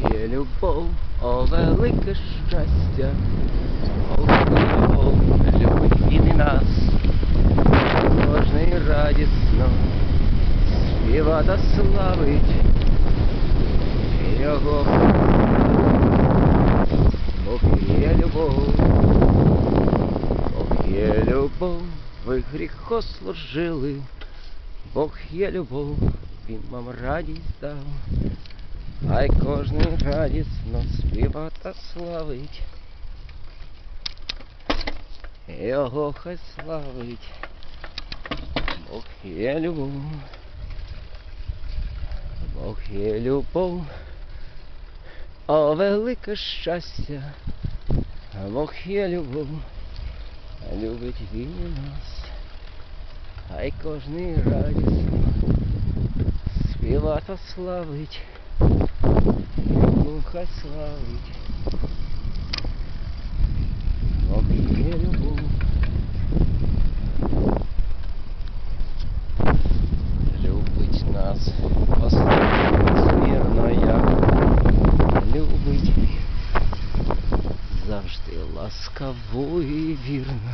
Є любов, о велике щастя, о любов, любить він і нас, кожний радісно співа та славить його. Бог є любов, Бог є любов, ви гріхо служили, Бог є любов, він вам радість дав. Хай кожний радісно співа та славить його, хай славить. Бог є любов, Бог є любов, о велике щастя, Бог є любов, любить він і нас. Хай кожний радісно співа та славить, хай славить. Бог є любов, любить нас безмірно, як любить він, завжди ласкаво і вірно,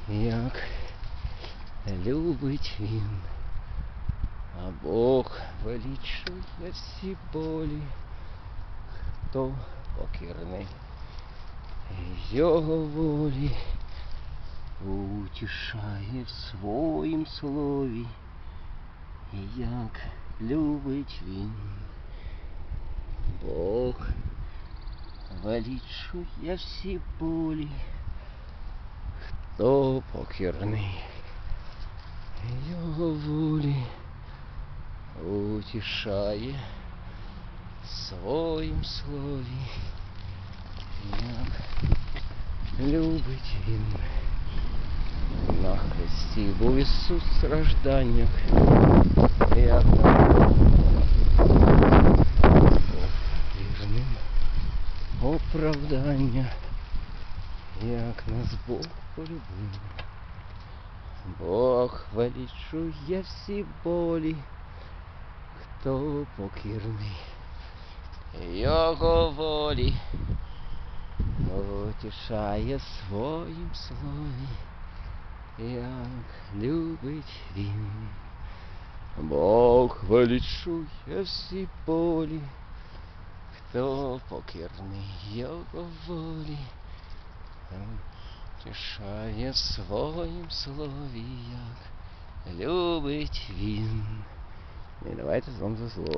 як любить він. А Бог вилічує всі болі, хто покірний його волі, утішає в своїм слові, як любить він. Бог вилічує всі болі, хто покірний його волі, утішає в своїм слові, як любить він. На хресті був Ісус в стражданнях, як нам вірним оправдання, як нас Бог полюбив. Бог вилічує всі болі, хто покірний його волі, утішає своїм слові, як любить він. Бог вилічує всі болі, хто покірний його волі, утішає своїм слові, як любить він. І давайте з вами за слово.